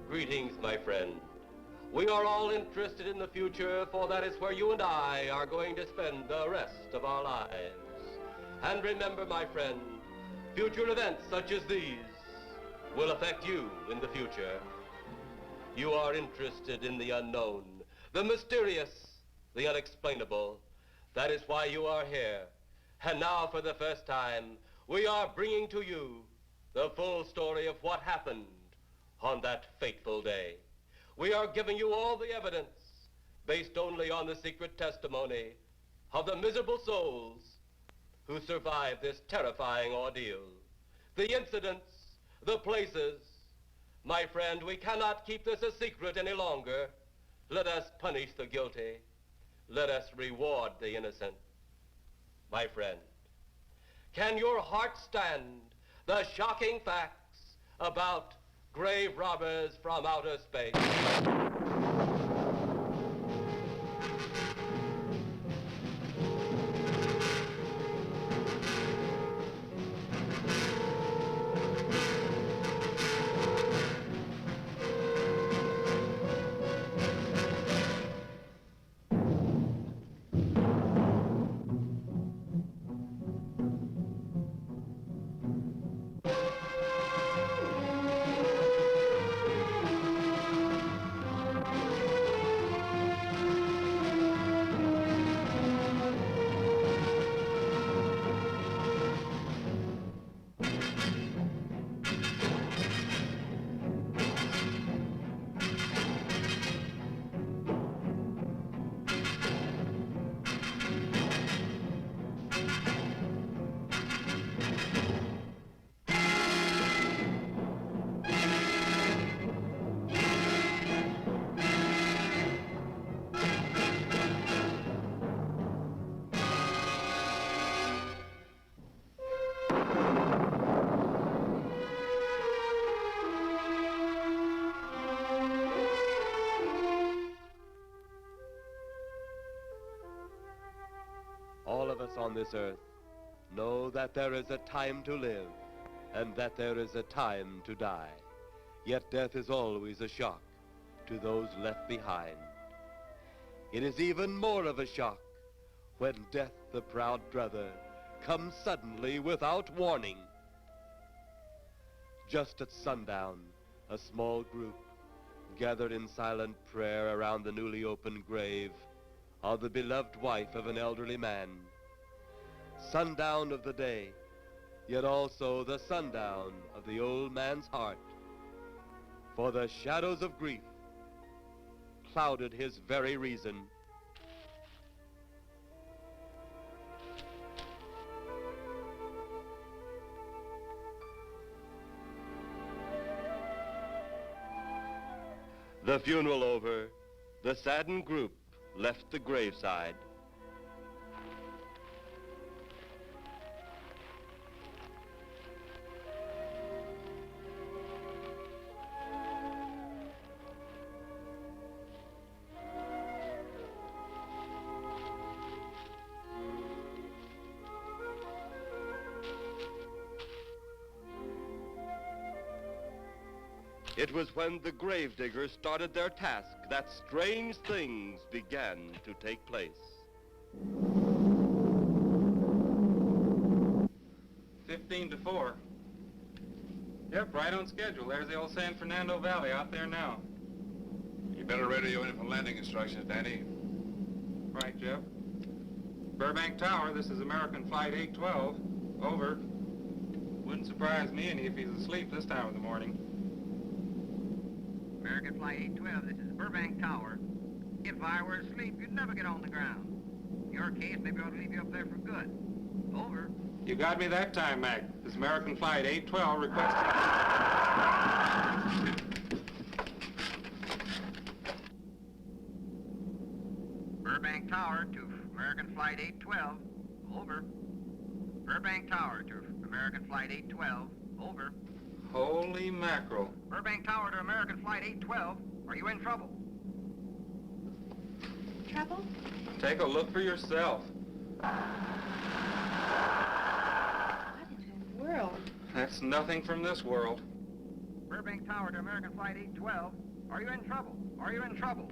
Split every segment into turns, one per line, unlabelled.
Greetings, my friend. We are all interested in the future, for that is where you and I are going to spend the rest of our lives. And remember, my friend, future events such as these will affect you in the future. You are interested in the unknown, the mysterious, the unexplainable. That is why you are here. And now, for the first time, we are bringing to you the full story of what happened on that fateful day. We are giving you all the evidence based only on the secret testimony of the miserable souls who survived this terrifying ordeal. The incidents, the places. My friend, we cannot keep this a secret any longer. Let us punish the guilty. Let us reward the innocent. My friend, can your heart stand the shocking facts about grave robbers from outer space? All of us on this earth know that there is a time to live and that there is a time to die. Yet death is always a shock to those left behind. It is even more of a shock when death, the proud brother, comes suddenly without warning. Just at sundown, a small group gathered in silent prayer around the newly opened grave of the beloved wife of an elderly man. Sundown of the day, yet also the sundown of the old man's heart. For the shadows of grief clouded his very reason. The funeral over, the saddened group left the graveside. It was when the gravediggers started their task that strange things began to take place.
15-4. Yep, right on schedule. There's the old San Fernando Valley out there now.
You better radio in for landing instructions, Danny.
Right, Jeff. Burbank Tower, this is American Flight 812. Over. Wouldn't surprise me any if he's asleep this time of the morning.
American Flight 812, this is Burbank Tower. If I were asleep, you'd never get on the ground. In your case, maybe I ought to leave you up there for good. Over.
You got me that time, Mac. This is American Flight 812 requesting...
Burbank Tower to American Flight 812. Over. Burbank Tower to American Flight 812. Over.
Holy mackerel.
Burbank Tower to American Flight 812. Are you in trouble?
Trouble?
Take a look for yourself.
What in the world?
That's nothing from this world.
Burbank Tower to American Flight 812. Are you in trouble? Are you in trouble?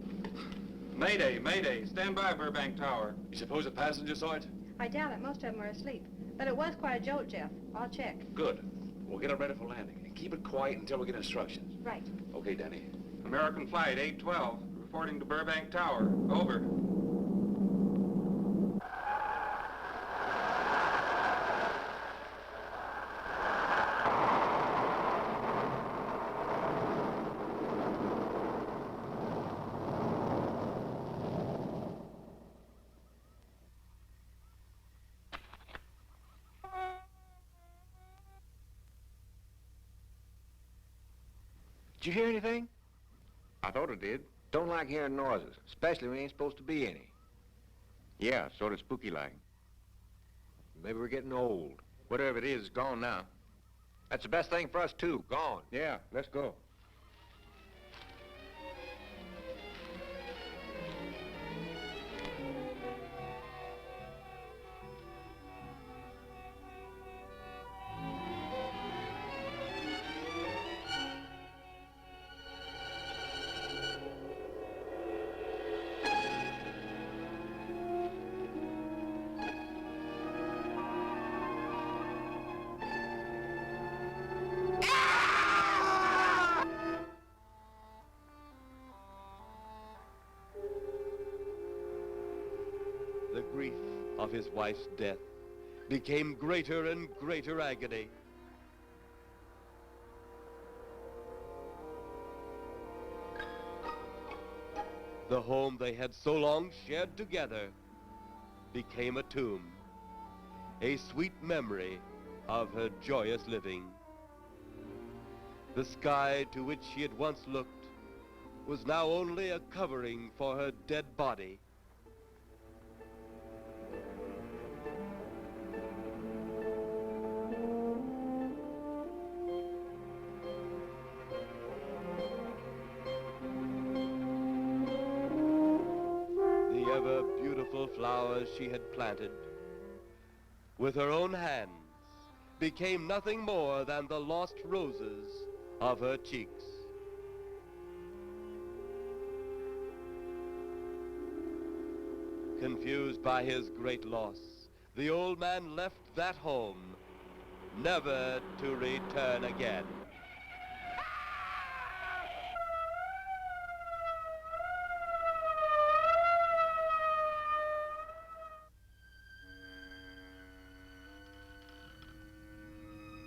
Mayday, mayday. Stand by, Burbank Tower.
You suppose a passenger saw it?
I doubt it. Most of them are asleep. But it was quite a jolt, Jeff. I'll check.
Good. We'll get it ready for landing. And keep it quiet until we get instructions.
Right.
Okay, Danny.
American Flight 812, reporting to Burbank Tower. Over.
Did you hear anything?
I thought it did.
Don't like hearing noises, especially when there ain't supposed to be any.
Yeah, sort of spooky-like.
Maybe we're getting old.
Whatever it is, it's gone now.
That's the best thing for us, too. Gone.
Yeah, let's go.
The grief of his wife's death became greater and greater agony. The home they had so long shared together became a tomb, a sweet memory of her joyous living. The sky to which she had once looked was now only a covering for her dead body. The ever-beautiful flowers she had planted with her own hands became nothing more than the lost roses of her cheeks. Confused by his great loss, the old man left that home, never to return again.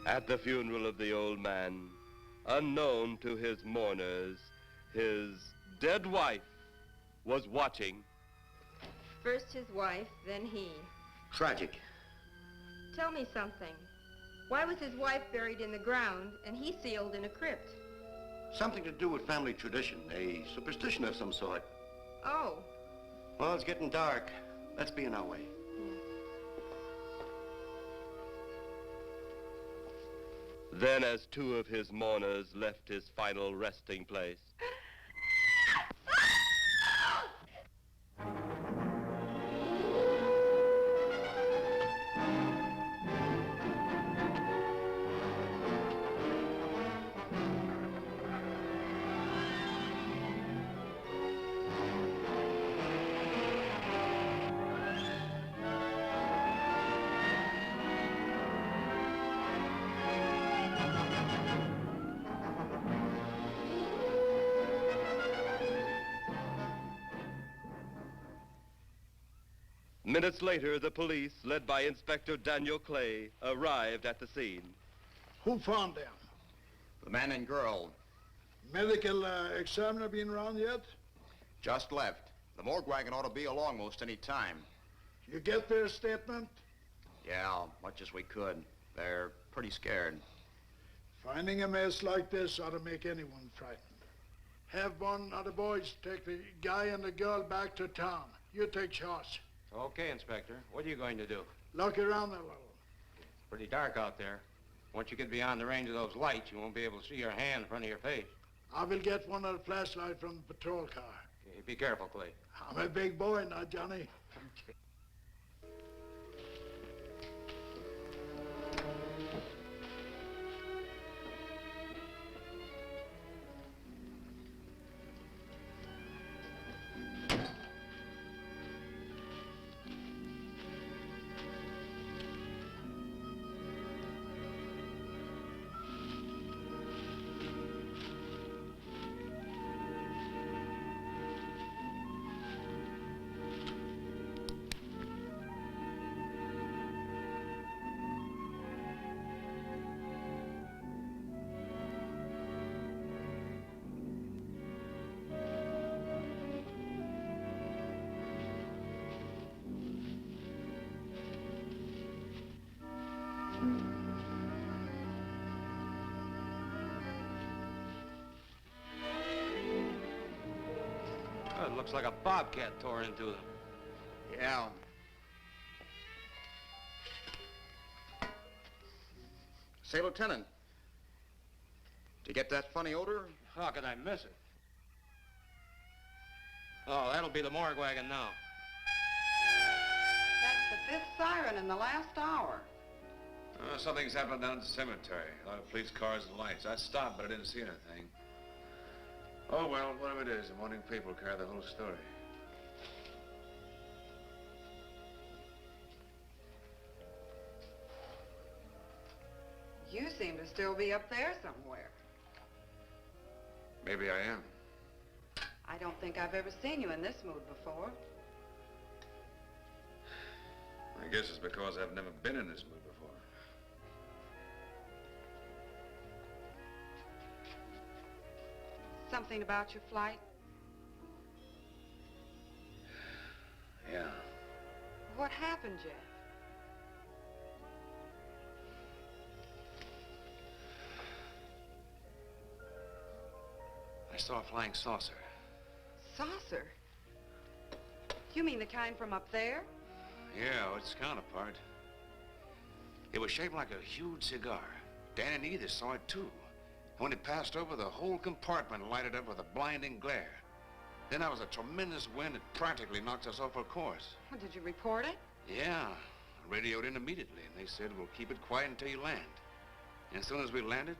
At the funeral of the old man, unknown to his mourners, his dead wife was watching.
First his wife, then he.
Tragic.
Tell me something. Why was his wife buried in the ground and he sealed in a crypt?
Something to do with family tradition, a superstition of some sort.
Oh.
Well, it's getting dark. Let's be on our way.
Then, as two of his mourners left his final resting place, minutes later, the police, led by Inspector Daniel Clay, arrived at the scene.
Who found them?
The man and girl
Medical examiner been around yet?
just left. The morgue wagon ought to be along most any time.
You get their statement?
Yeah, much as we could. They're pretty scared.
Finding a mess like this ought to make anyone frightened. Have one of the boys take the guy and the girl back to town. You take charge.
Okay, Inspector. What are you going to do?
Look around a little.
Pretty dark out there. Once you get beyond the range of those lights, you won't be able to see your hand in front of your face.
I will get one of the flashlight from the patrol car.
Okay, be careful, Clay.
I'm a big boy now, Johnny.
Oh, it looks like a bobcat tore into them.
Yeah. Say, Lieutenant, did you get that funny odor?
How could I miss it? Oh, that'll be the morgue wagon now.
That's the fifth siren in the last hour.
Something's happened down at the cemetery. A lot of police cars and lights. I stopped, but I didn't see anything. Oh, well, whatever it is, the morning people carry the whole story.
You seem to still be up there somewhere.
Maybe I am.
I don't think I've ever seen you in this mood before.
I guess it's because I've never been in this mood before.
Something about your flight?
Yeah.
What happened, Jeff?
I saw a flying saucer.
Saucer? You mean the kind from up there?
Yeah, its counterpart. It was shaped like a huge cigar. Dan and Edith saw it too. When it passed over, the whole compartment lighted up with a blinding glare. Then there was a tremendous wind that practically knocked us off our course.
Well, did you report it?
Yeah, I radioed in immediately, and they said, we'll keep it quiet until you land. And as soon as we landed,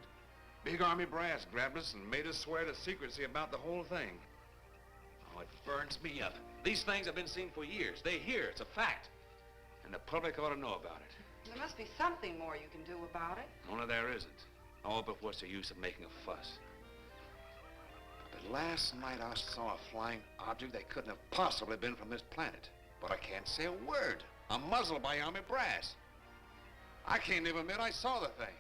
big army brass grabbed us and made us swear to secrecy about the whole thing. Oh, it burns me up. These things have been seen for years. They hear, it's a fact. And the public ought to know about it.
There must be something more you can do about it.
Only there isn't. Oh, but what's the use of making a fuss? But last night I saw a flying object that couldn't have possibly been from this planet. But I can't say a word. I'm muzzled by army brass. I can't even admit I saw the thing.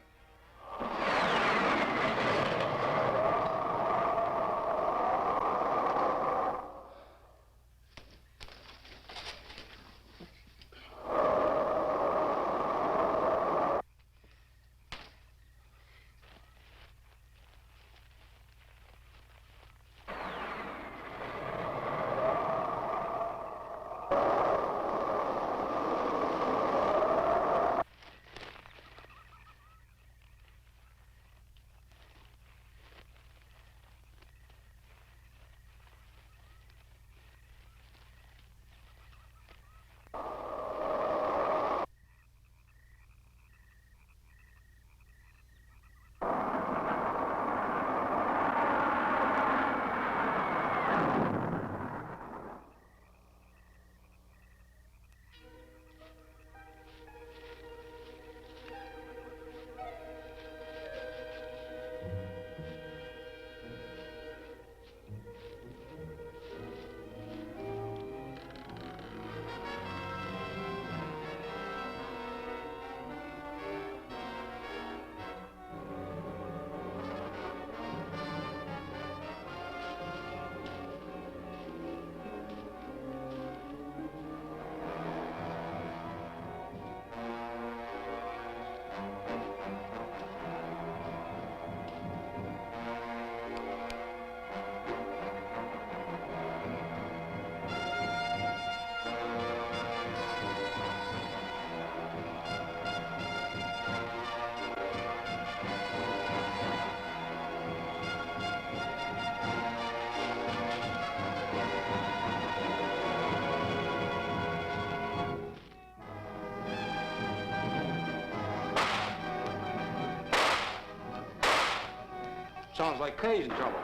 Sounds like Clay's in trouble.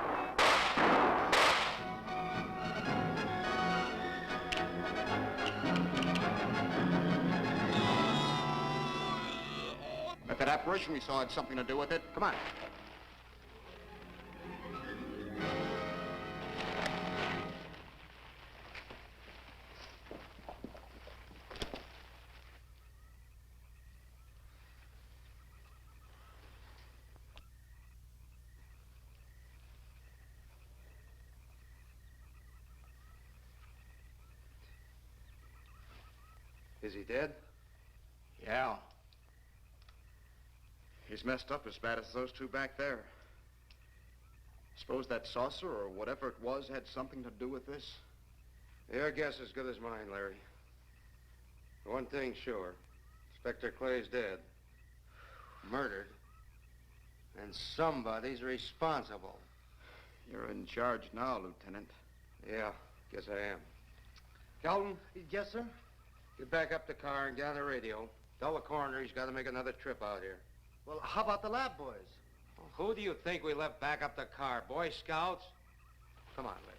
Bet that apparition we saw had something to do with it. Come on.
Is he dead?
Yeah. He's messed up as bad as those two back there. Suppose that saucer or whatever it was had something to do with this?
Your guess is as good as mine, Larry. One thing's sure. Inspector Clay's dead. Murdered. And somebody's responsible.
You're in charge now, Lieutenant.
Yeah, guess I am. Calton?
Yes, sir?
Get back up the car and get on the radio. Tell the coroner he's got to make another trip out here.
Well, how about the lab boys?
Well, who do you think we left back up the car? Boy Scouts? Come on, Larry.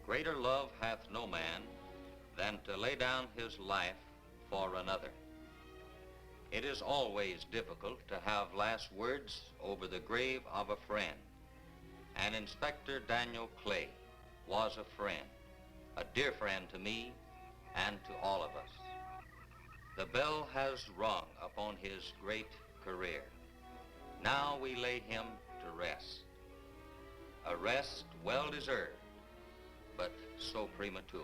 Greater love hath no man than to lay down his life for another. It is always difficult to have last words over the grave of a friend. And Inspector Daniel Clay was a friend, a dear friend to me and to all of us. The bell has rung upon his great career. Now we lay him to rest. A rest well deserved, but so premature.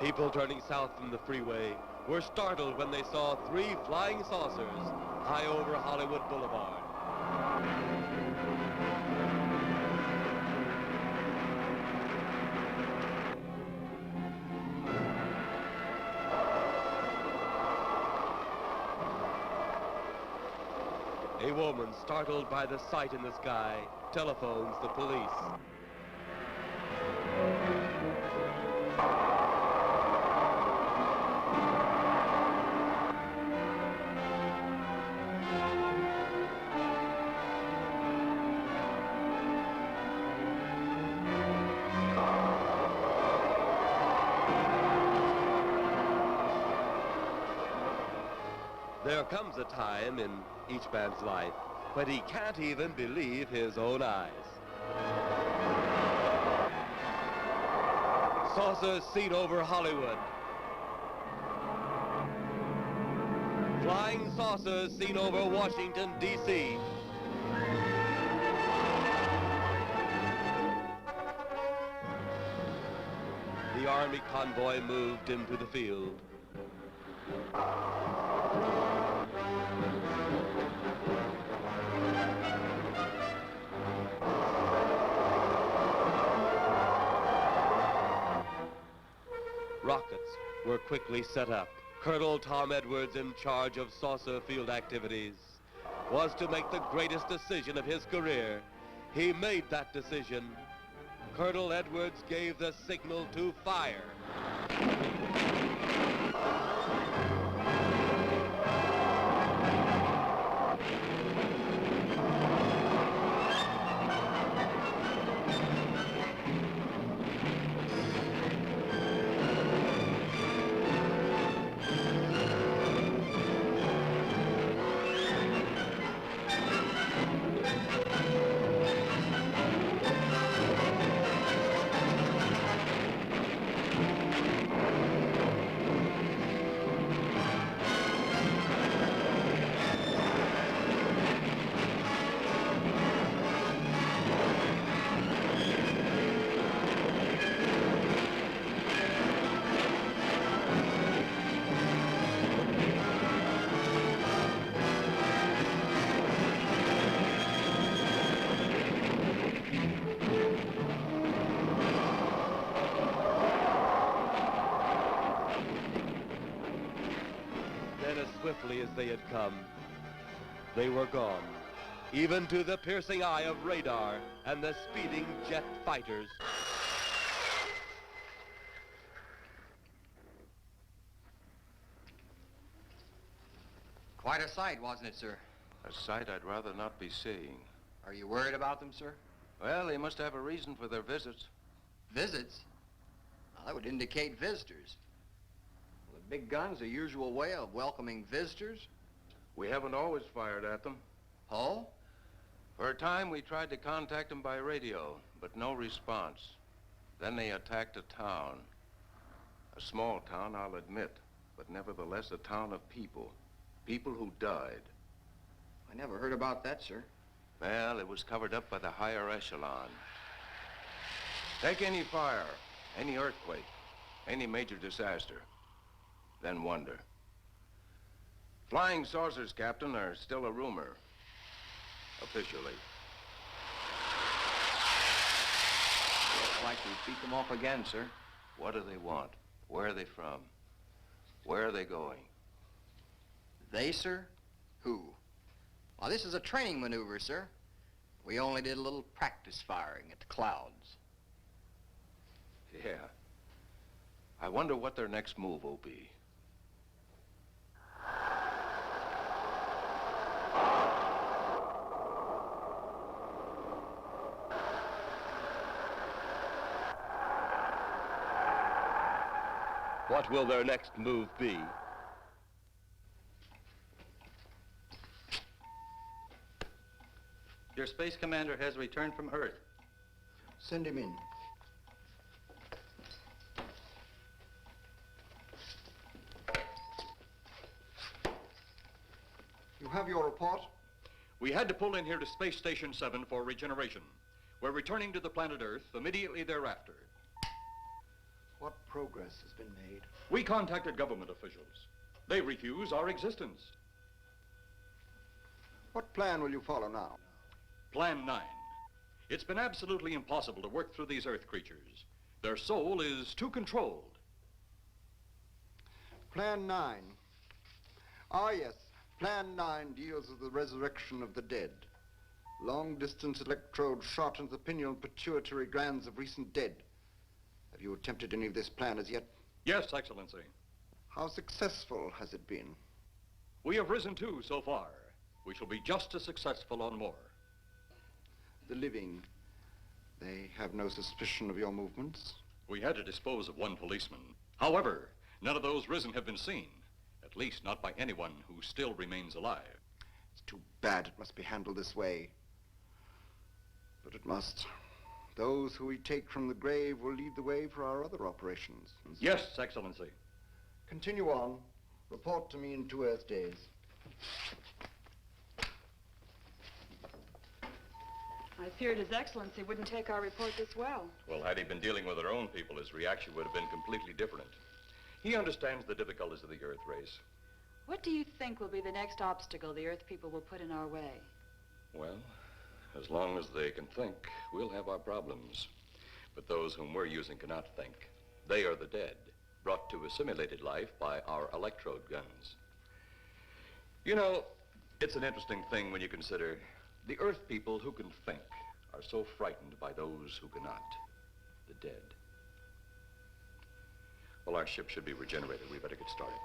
People turning south from the freeway were startled when they saw 3 flying saucers high over Hollywood Boulevard. A woman, startled by the sight in the sky, telephones the police. There comes a time in each man's life when he can't even believe his own eyes. Saucers seen over Hollywood. Flying saucers seen over Washington, D.C. The Army convoy moved into the field. Rockets were quickly set up. Colonel Tom Edwards, in charge of saucer field activities, was to make the greatest decision of his career. He made that decision. Colonel Edwards gave the signal to fire. As swiftly as they had come, they were gone, even to the piercing eye of radar and the speeding jet fighters.
Quite a sight, wasn't it, sir?
A sight I'd rather not be seeing.
Are you worried about them, sir?
Well, they must have a reason for their visits.
Visits? Well, that would indicate visitors. Well, the big gun's the usual way of welcoming visitors.
We haven't always fired at them.
Oh?
For a time, we tried to contact them by radio, but no response. Then they attacked a town. A small town, I'll admit, but nevertheless a town of people. People who died.
I never heard about that, sir.
Well, it was covered up by the higher echelon. Take any fire, any earthquake, any major disaster, then wonder. Flying saucers, Captain, are still a rumor, officially.
Looks like we beat them off again, sir.
What do they want? Where are they from? Where are they going?
They, sir? Who? Well, this is a training maneuver, sir. We only did a little practice firing at the clouds.
Yeah. I wonder what their next move will be.
What will their next move be?
Your space commander has returned from Earth.
Send him in. You have your report?
We had to pull in here to Space Station 7 for regeneration. We're returning to the planet Earth immediately thereafter.
What progress has been made?
We contacted government officials. They refuse our existence.
What plan will you follow now?
Plan 9. It's been absolutely impossible to work through these Earth creatures. Their soul is too controlled.
Plan 9. Ah, yes. Plan 9 deals with the resurrection of the dead. Long-distance electrode shot into the pineal pituitary glands of recent dead. Have you attempted any of this plan as yet?
Yes, Excellency.
How successful has it been?
We have risen 2 so far. We shall be just as successful on more.
The living, they have no suspicion of your movements?
We had to dispose of 1 policeman. However, none of those risen have been seen. At least not by anyone who still remains alive.
It's too bad it must be handled this way. But it must. Those who we take from the grave will lead the way for our other operations.
Yes, Excellency.
Continue on. Report to me in 2 Earth days.
I feared His Excellency wouldn't take our report this well.
Well, had he been dealing with our own people, his reaction would have been completely different. He understands the difficulties of the Earth race.
What do you think will be the next obstacle the Earth people will put in our way?
Well, as long as they can think, we'll have our problems. But those whom we're using cannot think. They are the dead, brought to a simulated life by our electrode guns. You know, it's an interesting thing when you consider the Earth people who can think are so frightened by those who cannot, the dead. Well, our ship should be regenerated. We better get started.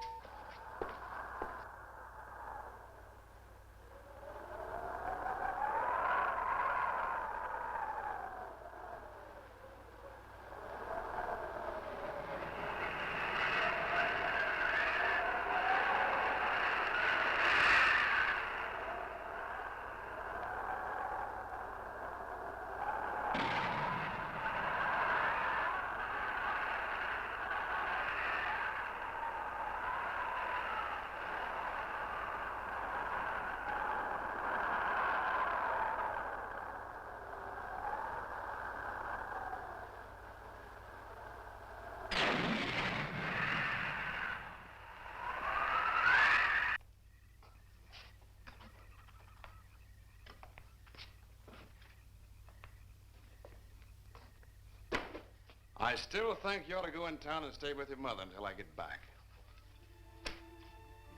I still think you ought to go in town and stay with your mother until I get back.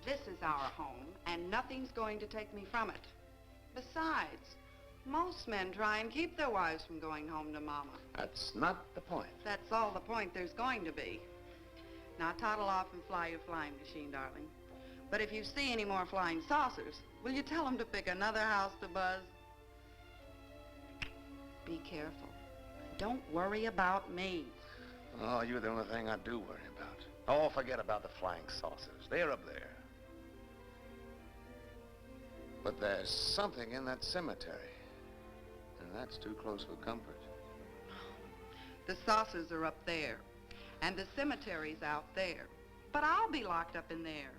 This is our home, and nothing's going to take me from it. Besides, most men try and keep their wives from going home to Mama.
That's not the point.
That's all the point there's going to be. Now toddle off and fly your flying machine, darling. But if you see any more flying saucers, will you tell them to pick another house to buzz? Be careful. Don't worry about me.
Oh, you're the only thing I do worry about. Oh, forget about the flying saucers. They're up there. But there's something in that cemetery. And that's too close for comfort.
The saucers are up there, and the cemetery's out there. But I'll be locked up in there.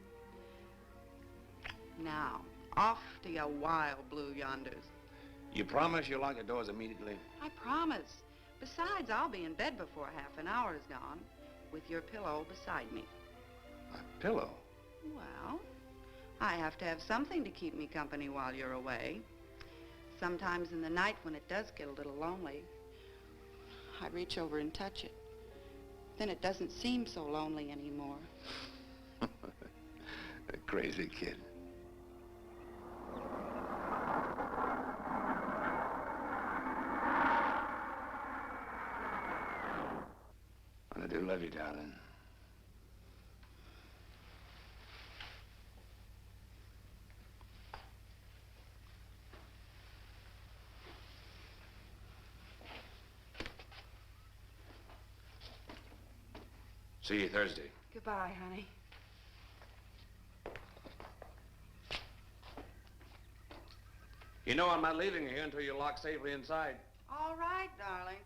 Now, off to your wild blue yonders.
You promise you'll lock your doors immediately?
I promise. Besides, I'll be in bed before half an hour is gone, with your pillow beside me.
My pillow?
Well, I have to have something to keep me company while you're away. Sometimes in the night when it does get a little lonely, I reach over and touch it. Then it doesn't seem so lonely anymore.
A crazy kid. I do love you, darling. See you Thursday.
Goodbye, honey.
You know I'm not leaving you here until you're locked safely inside.
All right, darling.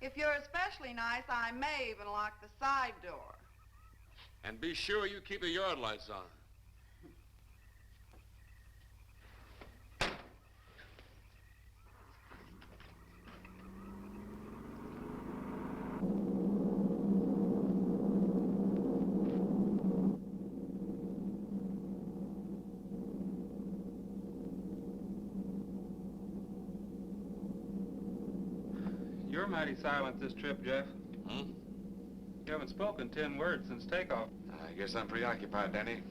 If you're especially nice, I may even lock the side door.
And be sure you keep the yard lights on.
You're mighty silent this trip, Jeff.
Hmm?
You haven't spoken 10 words since takeoff.
I guess I'm preoccupied, Danny.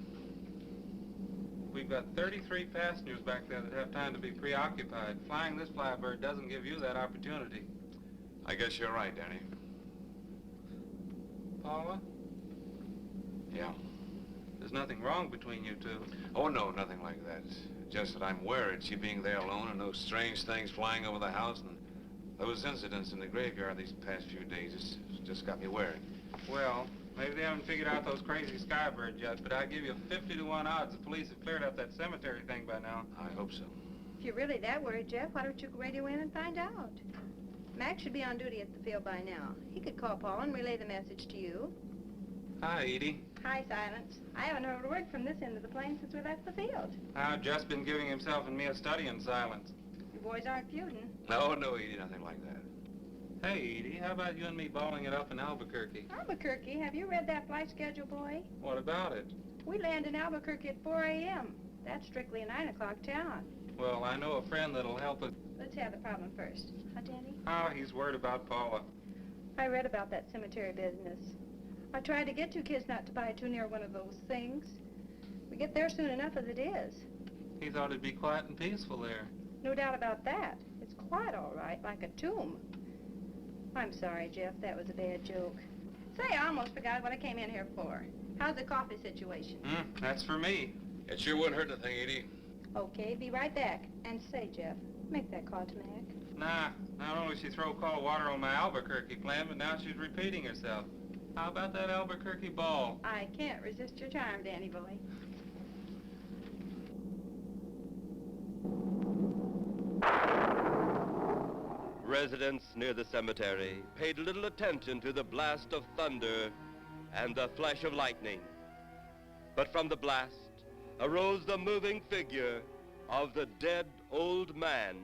We've got 33 passengers back there that have time to be preoccupied. Flying this flybird doesn't give you that opportunity.
I guess you're right, Danny.
Paula?
Yeah.
There's nothing wrong between you two.
Oh, no, nothing like that. Just that I'm worried, she being there alone and those strange things flying over the house and those incidents in the graveyard these past few days. It's just got me worried.
Well, maybe they haven't figured out those crazy skybirds yet, but I give you 50 to 1 odds the police have cleared up that cemetery thing by now.
I hope so.
If you're really that worried, Jeff, why don't you radio in and find out? Max should be on duty at the field by now. He could call Paul and relay the message to you.
Hi, Edie.
Hi, Silence. I haven't heard a word from this end of the plane since we left the field.
I've just been giving himself and me a study in silence.
You boys aren't feuding.
No, Edie, nothing like that.
Hey, Edie, how about you and me balling it up in Albuquerque?
Albuquerque? Have you read that flight schedule, boy?
What about it?
We land in Albuquerque at 4 a.m. That's strictly a 9 o'clock town.
Well, I know a friend that'll help us.
Let's have the problem first. Huh, Danny?
Oh, he's worried about Paula.
I read about that cemetery business. I tried to get you kids not to buy too near one of those things. We get there soon enough as it is.
He thought it'd be quiet and peaceful there.
No doubt about that. It's quite all right, like a tomb. I'm sorry, Jeff. That was a bad joke. Say, I almost forgot what I came in here for. How's the coffee situation?
That's for me.
It sure wouldn't hurt the thing, Edie.
Okay, be right back. And say, Jeff, make that call to Mac.
Nah, not only she throw cold water on my Albuquerque plan, but now she's repeating herself. How about that Albuquerque ball?
I can't resist your charm, Danny boy.
Residents near the cemetery paid little attention to the blast of thunder and the flash of lightning. But from the blast arose the moving figure of the dead old man.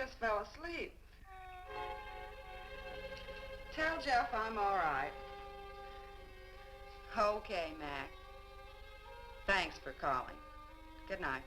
just fell asleep. Tell Jeff I'm all right. Okay, Mac. Thanks for calling. Good night.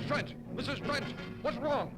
Trent! Mrs. Trent! What's wrong?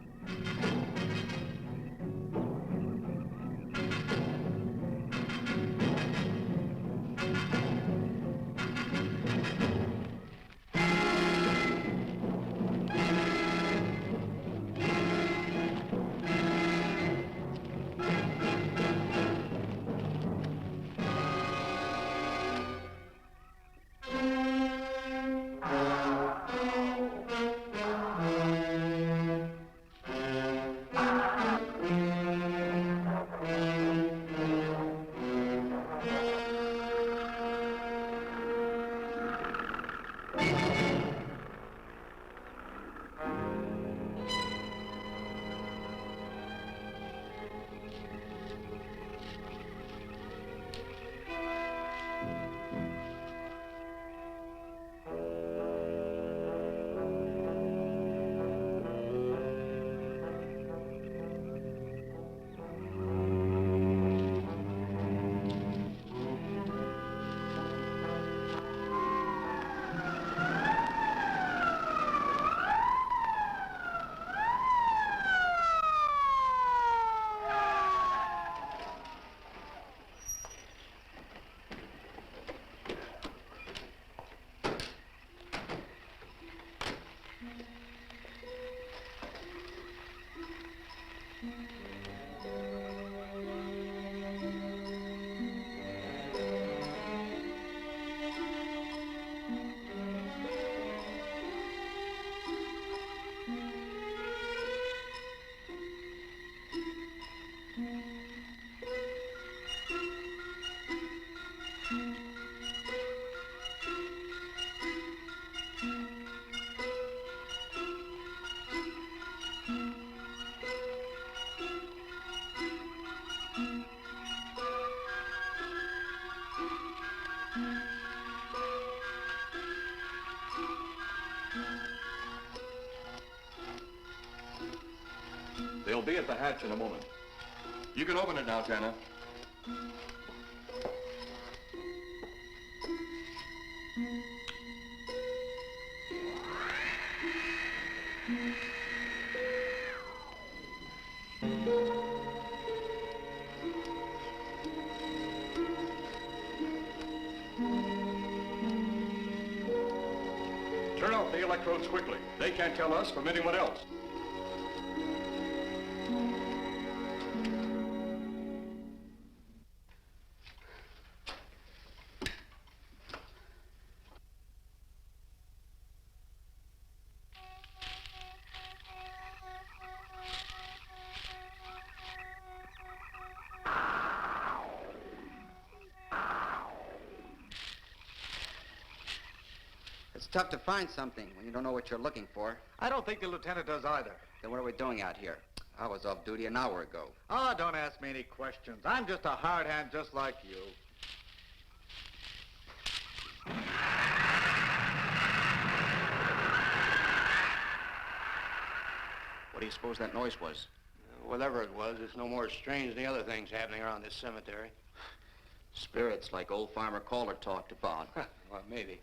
at the hatch in a moment. You can open it now, Tanna. Turn off the electrodes quickly. They can't tell us from anyone else.
It's tough to find something when you don't know what you're looking for.
I don't think the lieutenant does either.
Then what are we doing out here? I was off duty an hour ago.
Oh, don't ask me any questions. I'm just a hard hand just like you.
What do you suppose that noise was?
Whatever it was, it's no more strange than the other things happening around this cemetery.
Spirits like old Farmer Caller talked about.
Well, maybe.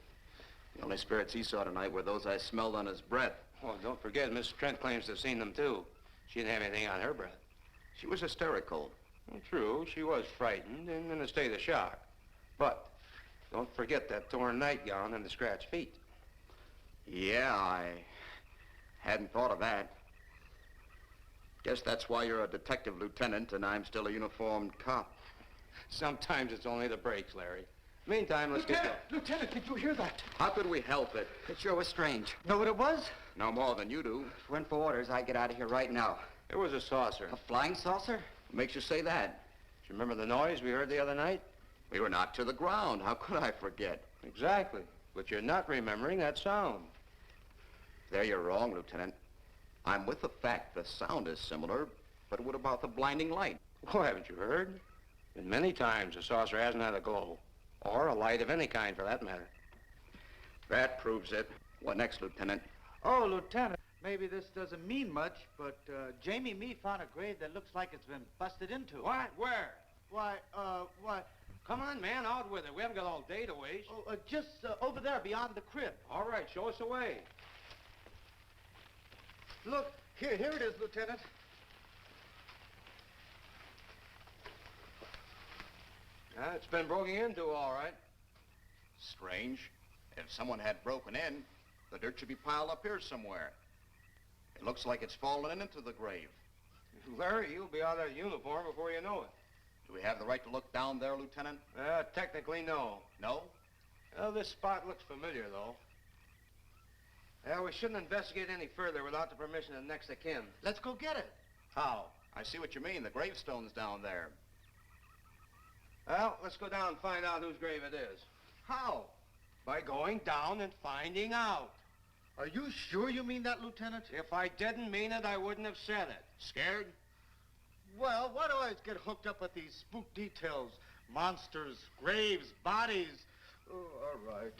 The only spirits he saw tonight were those I smelled on his breath.
Well, don't forget, Miss Trent claims to have seen them, too. She didn't have anything on her breath.
She was hysterical.
Well, true, she was frightened and in a state of shock. But don't forget that torn nightgown and the scratched feet.
Yeah, I hadn't thought of that. Guess that's why you're a detective lieutenant and I'm still a uniformed cop.
Sometimes it's only the breaks, Larry. Meantime, let's get going.
Lieutenant, did you hear that?
How could we help it? It sure was strange.
Know what it was?
No more than you do. If it went for orders, I'd get out of here right now.
It was a saucer.
A flying saucer? What makes you say that?
Do you remember the noise we heard the other night?
We were knocked to the ground. How could I forget?
Exactly. But you're not remembering that sound.
There you're wrong, Lieutenant. I'm with the fact the sound is similar, but what about the blinding light?
Well, haven't you heard? Been many times the saucer hasn't had a glow. Or a light of any kind, for that matter.
That proves it. What next, Lieutenant?
Oh, Lieutenant, maybe this doesn't mean much, but Jamie Meade found a grave that looks like it's been busted into.
What? Where?
Why,
Come on, man, out with it. We haven't got all day to waste.
Oh, just over there beyond the crib.
All right, show us the way.
Look, here it is, Lieutenant.
It's been broken into, all right.
Strange. If someone had broken in, the dirt should be piled up here somewhere. It looks like it's fallen into the grave.
Larry, you'll be out of that uniform before you know it.
Do we have the right to look down there, Lieutenant?
Technically, no.
No?
Well, this spot looks familiar, though. Yeah, we shouldn't investigate any further without the permission of next of kin.
Let's go get it.
How? I see what you mean. The gravestone's down there.
Well, let's go down and find out whose grave it is.
How?
By going down and finding out.
Are you sure you mean that, Lieutenant?
If I didn't mean it, I wouldn't have said it.
Scared?
Well, why do I always get hooked up with these spook details? Monsters, graves, bodies. Oh, all right.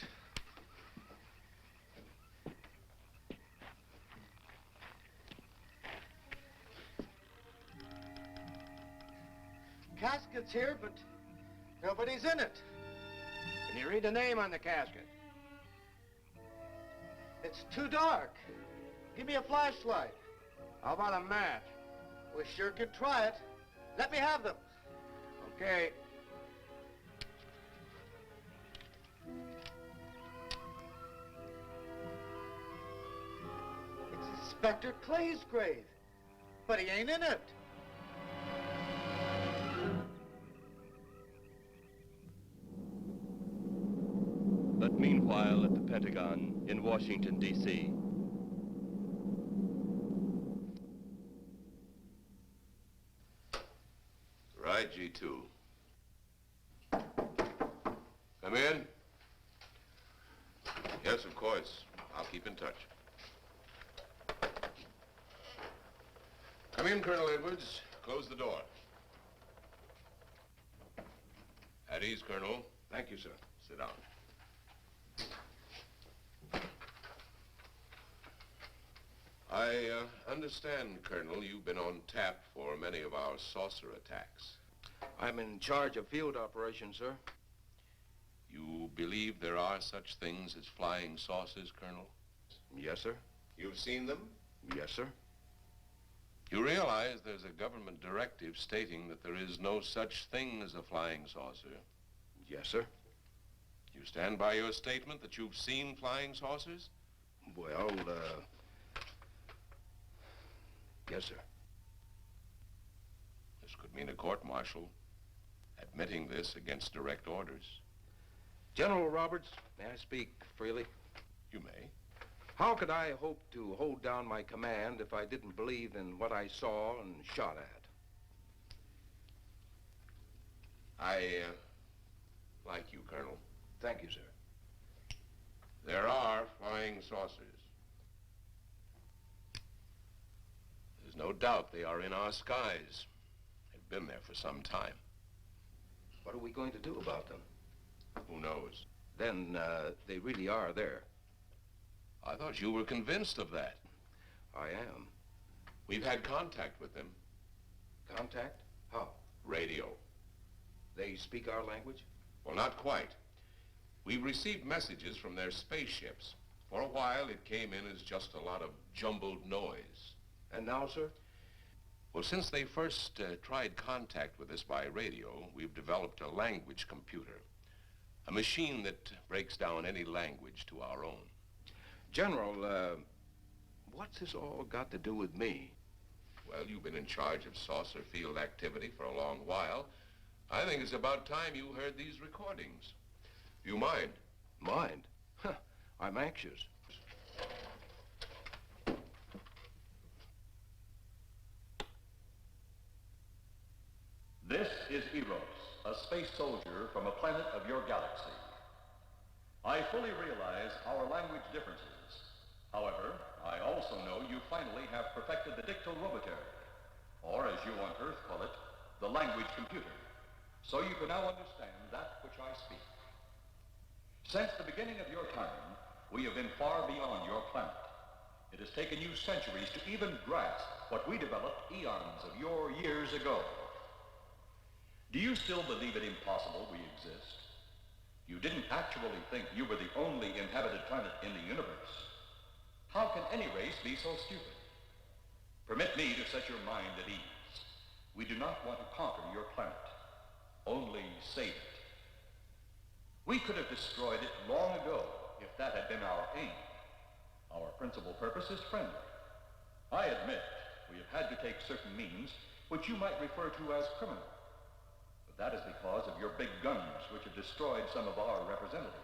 Casket's here, but nobody's in it.
Can you read the name on the casket?
It's too dark. Give me a flashlight.
How about a match?
We sure could try it. Let me have them.
Okay.
It's Inspector Clay's grave, but he ain't in it.
But meanwhile, at the Pentagon in Washington, D.C.,
Right, G2. Come in. Yes, of course. I'll keep in touch. Come in, Colonel Edwards. Close the door. At ease, Colonel. Thank you, sir. Sit down.
I understand, Colonel, you've been on tap for many of our saucer attacks.
I'm in charge of field operations, sir.
You believe there are such things as flying saucers, Colonel?
Yes, sir.
You've seen them?
Yes, sir.
You realize there's a government directive stating that there is no such thing as a flying saucer?
Yes, sir.
You stand by your statement that you've seen flying saucers?
Well, yes, sir.
This could mean a court-martial, admitting this against direct orders.
General Roberts, may I speak freely?
You may.
How could I hope to hold down my command if I didn't believe in what I saw and shot at?
I like you, Colonel.
Thank you, sir.
There are flying saucers. There's no doubt they are in our skies. They've been there for some time.
What are we going to do about them?
Who knows?
Then, they really are there.
I thought you were convinced of that.
I am.
We've had contact with them.
Contact? How?
Radio.
They speak our language?
Well, not quite. We've received messages from their spaceships. For a while, it came in as just a lot of jumbled noise.
And now, sir?
Well, since they first tried contact with us by radio, we've developed a language computer. A machine that breaks down any language to our own.
General, what's this all got to do with me?
Well, you've been in charge of saucer field activity for a long while. I think it's about time you heard these recordings. You mind?
Mind? Huh, I'm anxious.
This is Eros, a space soldier from a planet of your galaxy. I fully realize our language differences. However, I also know you finally have perfected the dictal robotary, or as you on Earth call it, the language computer, so you can now understand that which I speak. Since the beginning of your time, we have been far beyond your planet. It has taken you centuries to even grasp what we developed eons of your years ago. Do you still believe it impossible we exist? You didn't actually think you were the only inhabited planet in the universe. How can any race be so stupid? Permit me to set your mind at ease. We do not want to conquer your planet, only save it. We could have destroyed it long ago if that had been our aim. Our principal purpose is friendly. I admit we have had to take certain means which you might refer to as criminal. But that is because of your big guns which have destroyed some of our representatives.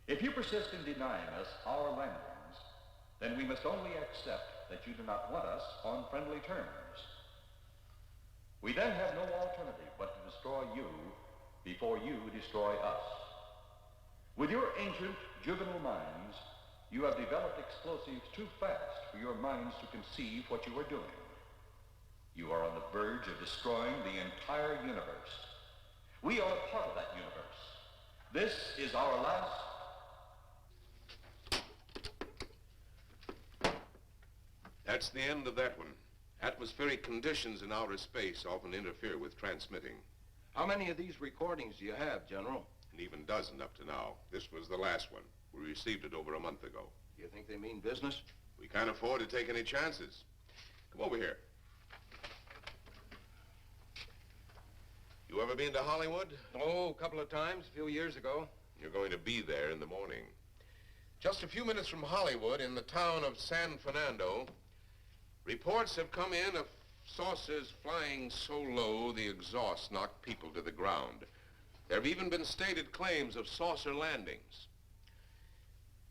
If you persist in denying us our landings, then we must only accept that you do not want us on friendly terms. We then have no alternative but to destroy you before you destroy us. With your ancient juvenile minds, you have developed explosives too fast for your minds to conceive what you are doing. You are on the verge of destroying the entire universe. We are a part of that universe. This is our last...
That's the end of that one. Atmospheric conditions in outer space often interfere with transmitting.
How many of these recordings do you have, General?
An even dozen up to now. This was the last one. We received it over a month ago.
You think they mean business?
We can't afford to take any chances. Come over here. You ever been to Hollywood?
Oh, a couple of times, a few years ago.
You're going to be there in the morning. Just a few minutes from Hollywood, in the town of San Fernando, reports have come in of saucers flying so low the exhaust knocked people to the ground. There have even been stated claims of saucer landings.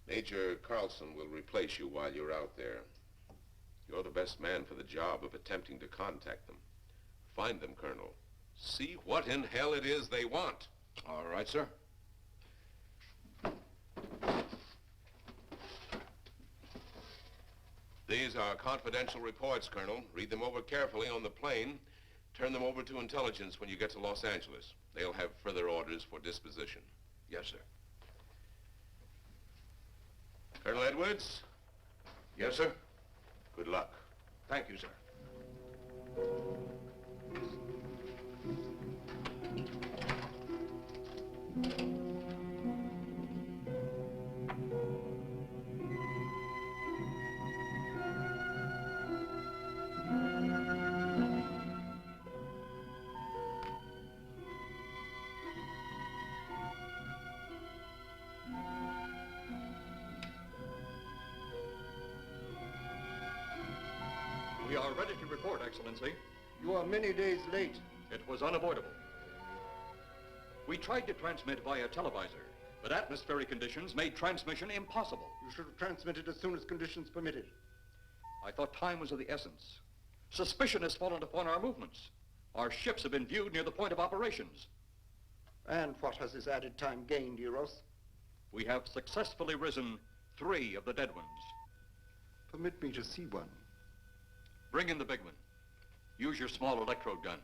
Major Carlson will replace you while you're out there. You're the best man for the job of attempting to contact them. Find them, Colonel. See what in hell it is they want.
All right, sir.
These are confidential reports, Colonel. Read them over carefully on the plane. Turn them over to intelligence when you get to Los Angeles. They'll have further orders for disposition.
Yes, sir.
Colonel Edwards?
Yes, sir.
Good luck.
Thank you, sir.
We are ready to report, Excellency.
You are many days late.
It was unavoidable. We tried to transmit via televisor, but atmospheric conditions made transmission impossible.
You should have transmitted as soon as conditions permitted.
I thought time was of the essence. Suspicion has fallen upon our movements. Our ships have been viewed near the point of operations.
And what has this added time gained, Eros?
We have successfully risen 3 of the dead ones.
Permit me to see one.
Bring in the big one. Use your small electrode gun.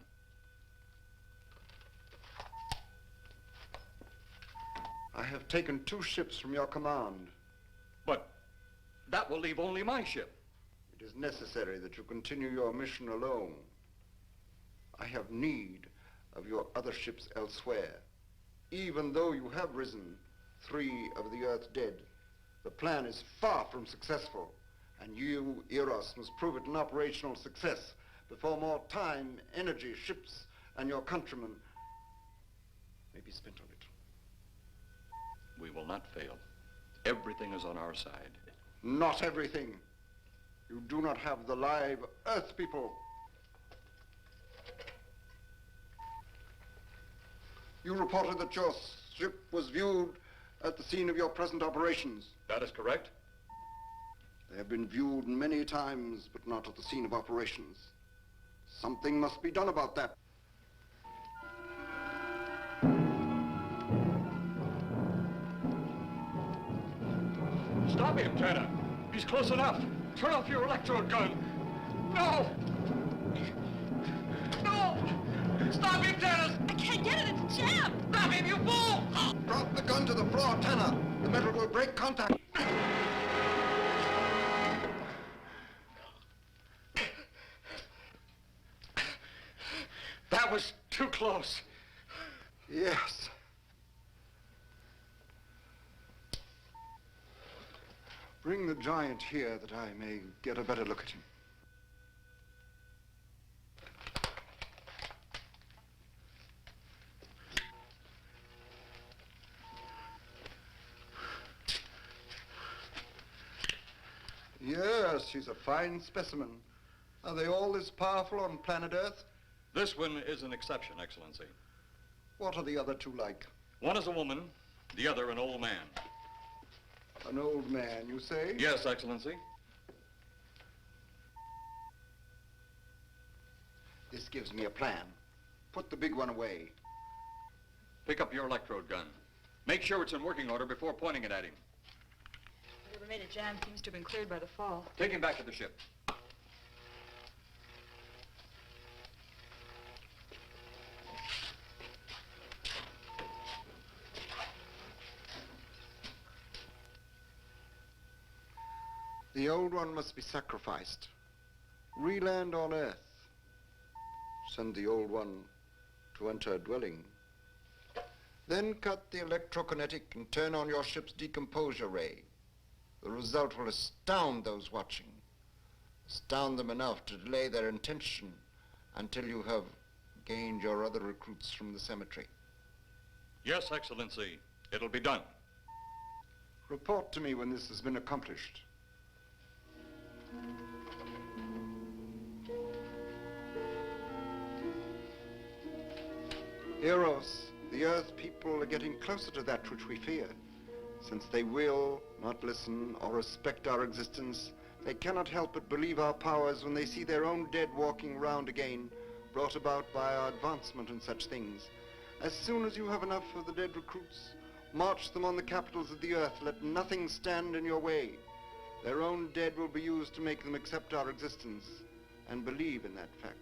I have taken 2 ships from your command.
But that will leave only my ship.
It is necessary that you continue your mission alone. I have need of your other ships elsewhere. Even though you have risen 3 of the Earth's dead, the plan is far from successful. And you, Eros, must prove it an operational success before more time, energy, ships, and your countrymen may be spent on it.
We will not fail. Everything is on our side.
Not everything. You do not have the live Earth people. You reported that your ship was viewed at the scene of your present operations.
That is correct.
They have been viewed many times, but not at the scene of operations. Something must be done about that.
Stop him, Tanna. He's close enough. Turn off your electrode gun. No! No! Stop him, Tanna!
I can't get it. It's jammed.
Stop him, you fool!
Drop the gun to the floor, Tanna. The metal will break contact.
That was too close.
Yes. Bring the giant here that I may get a better look at him. Yes, he's a fine specimen. Are they all as powerful on planet Earth?
This one is an exception, Excellency.
What are the other 2 like?
One is a woman, the other an old man.
An old man, you say?
Yes, Excellency.
This gives me a plan. Put the big one away.
Pick up your electrode gun. Make sure it's in working order before pointing it at him.
Whatever made it jam seems to have been cleared by the fall.
Take him back to the ship.
The old one must be sacrificed. Re-land on Earth. Send the old one to enter a dwelling. Then cut the electrokinetic and turn on your ship's decomposure ray. The result will astound those watching. Astound them enough to delay their intention until you have gained your other recruits from the cemetery.
Yes, Excellency. It'll be done.
Report to me when this has been accomplished. Eros, the Earth people are getting closer to that which we fear. Since they will not listen or respect our existence, they cannot help but believe our powers when they see their own dead walking round again, brought about by our advancement and such things. As soon as you have enough of the dead recruits, march them on the capitals of the Earth. Let nothing stand in your way. Their own dead will be used to make them accept our existence and believe in that fact.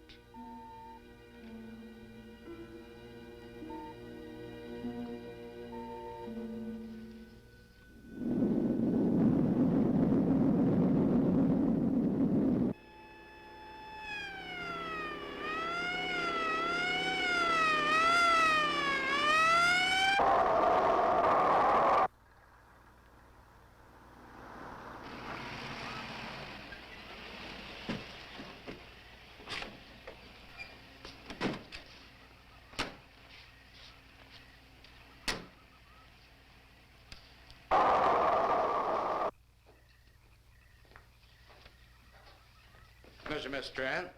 pleasure, Miss Trent.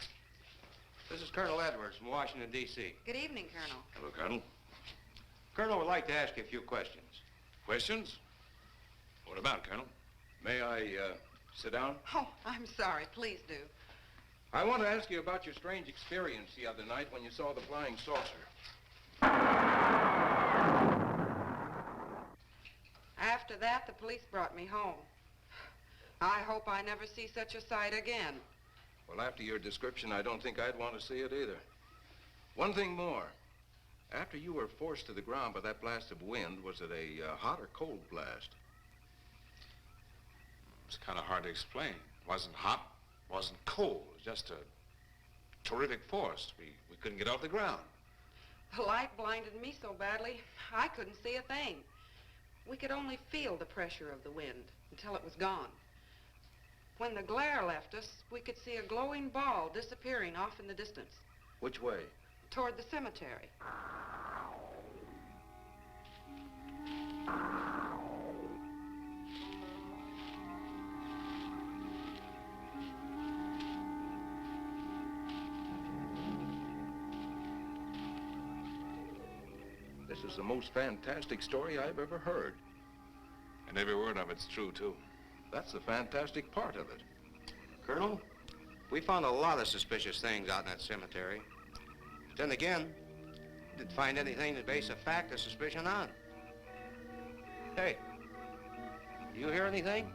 This is Colonel Edwards from Washington, D.C.
Good evening, Colonel.
Hello, Colonel.
Colonel would like to ask you a few questions.
Questions? What about, Colonel? May I, sit down?
Oh, I'm sorry. Please do.
I want to ask you about your strange experience the other night when you saw the flying saucer.
After that, the police brought me home. I hope I never see such a sight again.
Well, after your description, I don't think I'd want to see it either. One thing more. After you were forced to the ground by that blast of wind, was it a hot or cold blast?
It's kind of hard to explain. It wasn't hot, wasn't cold. It was just a terrific force. We couldn't get off the ground.
The light blinded me so badly, I couldn't see a thing. We could only feel the pressure of the wind until it was gone. When the glare left us, we could see a glowing ball disappearing off in the distance.
Which way?
Toward the cemetery.
This is the most fantastic story I've ever heard.
And every word of it's true, too.
That's the fantastic part of it.
Colonel, we found a lot of suspicious things out in that cemetery. But then again, didn't find anything to base a fact or suspicion on. Hey, you hear anything?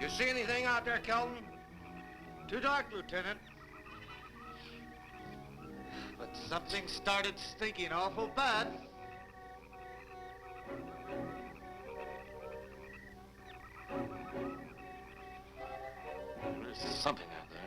You see anything out there, Kelton?
Too dark, Lieutenant. But something started stinking awful bad.
There's something out there.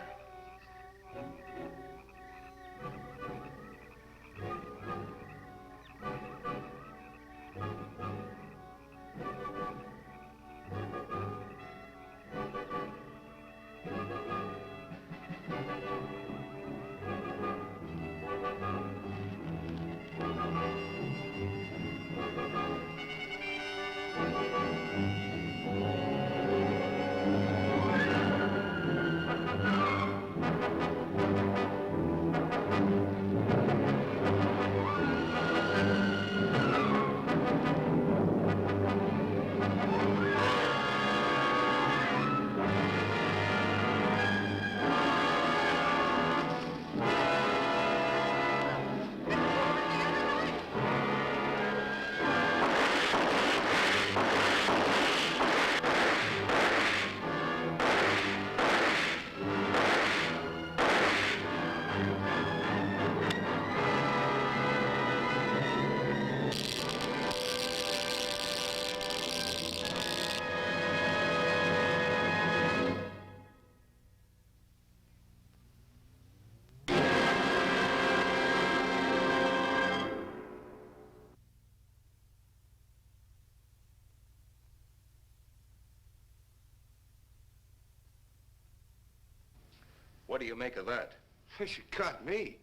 What do you make of that?
You got me.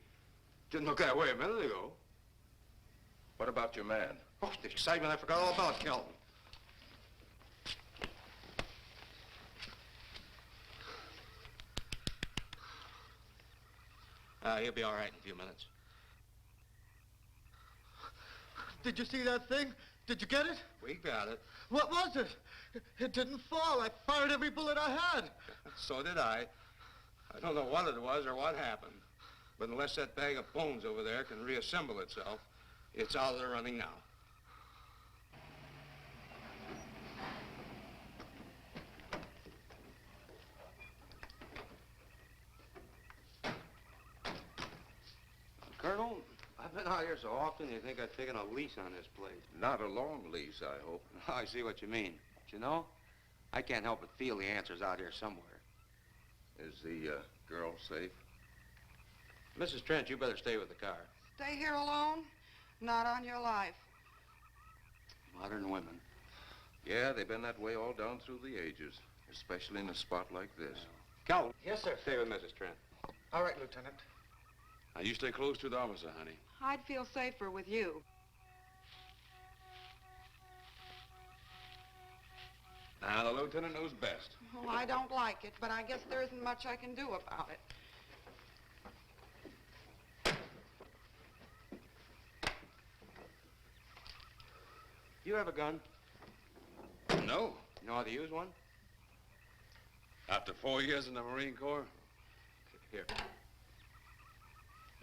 Didn't look that way a minute ago.
What about your man?
Oh, the excitement I forgot all about, Kelton. He'll be all right in a few minutes.
Did you see that thing? Did you get it?
We got it.
What was it? It didn't fall. I fired every bullet I had.
So did I. I don't know what it was or what happened. But unless that bag of bones over there can reassemble itself, it's out of the running now. Colonel, I've been out here so often, you think I've taken a lease on this place.
Not a long lease, I hope.
I see what you mean. But you know, I can't help but feel the answers out here somewhere.
Is the girl safe?
Mrs. Trent, you better stay with the car.
Stay here alone? Not on your life.
Modern women.
Yeah, they've been that way all down through the ages, especially in a spot like this.
Calvin. Yes, sir. Stay with Mrs. Trent.
All right, Lieutenant.
Now, you stay close to the officer, honey.
I'd feel safer with you.
Now, the lieutenant knows best.
Oh, I don't like it, but I guess there isn't much I can do about it.
You have a gun?
No.
You know how to use one?
After 4 years in the Marine Corps?
Here.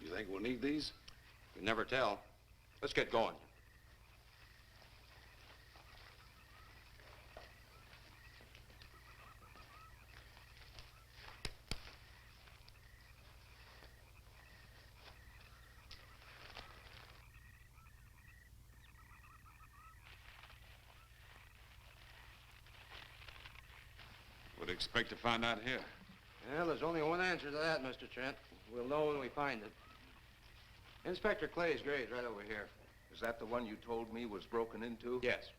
You think we'll need these?
You never tell. Let's get going.
What do you expect to find out here?
Well, there's only one answer to that, Mr. Trent. We'll know when we find it. Inspector Clay's grave's right over here.
Is that the one you told me was broken into?
Yes.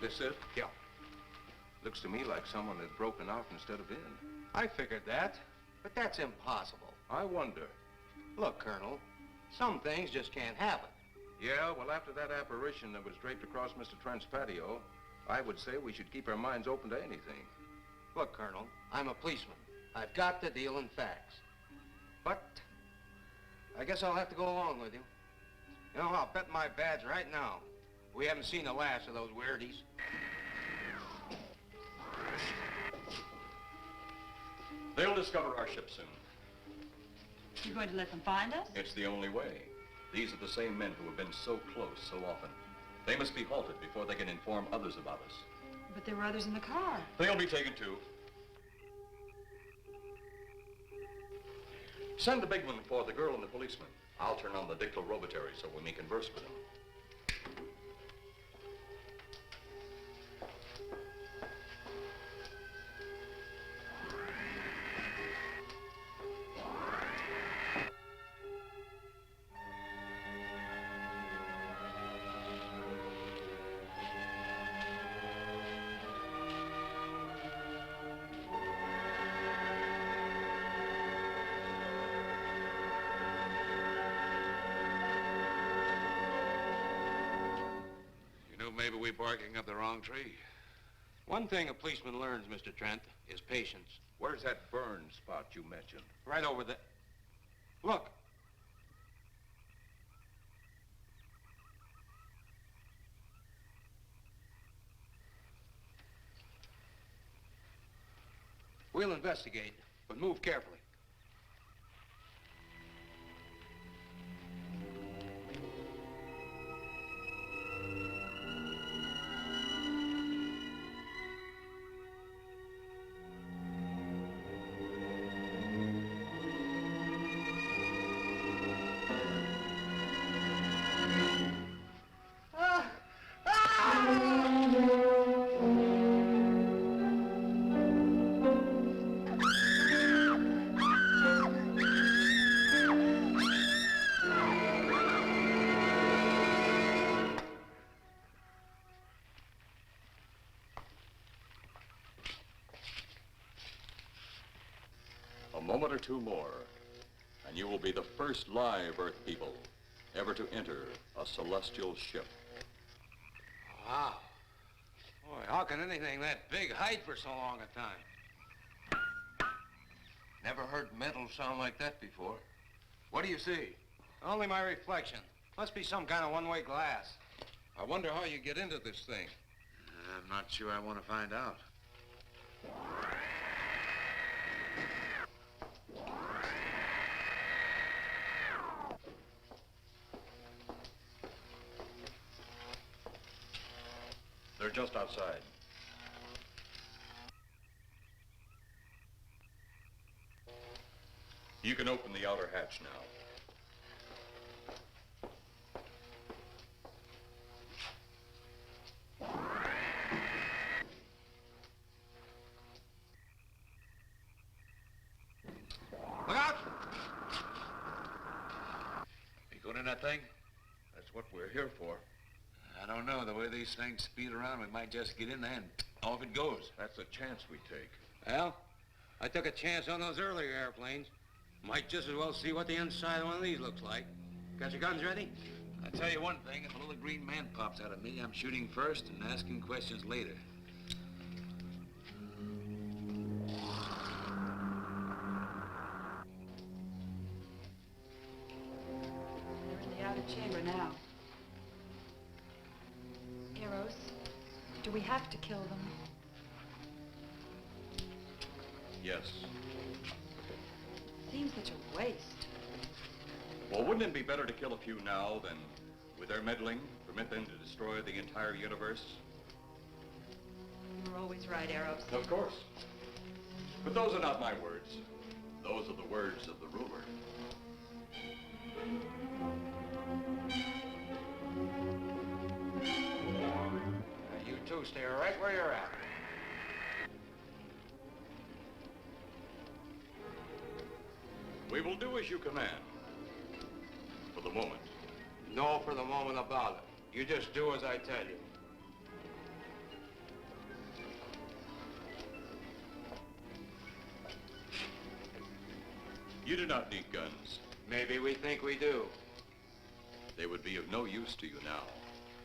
This it?
Yeah.
Looks to me like someone had broken out instead of in.
I figured that, but that's impossible.
I wonder.
Look, Colonel, some things just can't happen.
Yeah, well, after that apparition that was draped across Mr. Trent's patio, I would say we should keep our minds open to anything.
Look, Colonel, I'm a policeman. I've got to deal in facts. But I guess I'll have to go along with you. You know, I'll bet my badge right now we haven't seen the last of those weirdies.
They'll discover our ship soon.
You're going to let them find us?
It's the only way. These are the same men who have been so close so often. They must be halted before they can inform others about us.
But there were others in the car.
They'll be taken too. Send the big one for the girl and the policeman. I'll turn on the dictal robotary so we may converse with them.
Maybe we're barking up the wrong tree.
One thing a policeman learns, Mr. Trent, is patience.
Where's that burn spot you mentioned?
Right over there. Look. We'll investigate, but move carefully.
A moment or two more, and you will be the first live Earth people ever to enter a celestial ship.
Wow. Boy, how can anything that big hide for so long a time?
Never heard metal sound like that before. What do you see?
Only my reflection. Must be some kind of one-way glass.
I wonder how you get into this thing.
I'm not sure I want to find out.
They're just outside. You can open the outer hatch now.
Look out!
You going in that thing?
That's what we're here for.
I don't know. The way these things speed around, we might just get in there and off it goes.
That's a chance we take.
Well, I took a chance on those earlier airplanes. Might just as well see what the inside of one of these looks like. Got your guns ready?
I'll tell you one thing. If a little green man pops out of me, I'm shooting first and asking questions later.
They're in the outer chamber now. Eros, do we have to kill them?
Yes.
Seems such a waste.
Well, wouldn't it be better to kill a few now than, with their meddling, permit them to destroy the entire universe?
You're always right, Eros.
Of course. But those are not my words. Those are the words of the ruler.
You two stay right where you're at.
We will do as you command. For the moment.
No for the moment about it. You just do as I tell you.
You do not need guns.
Maybe we think we do.
They would be of no use to you now.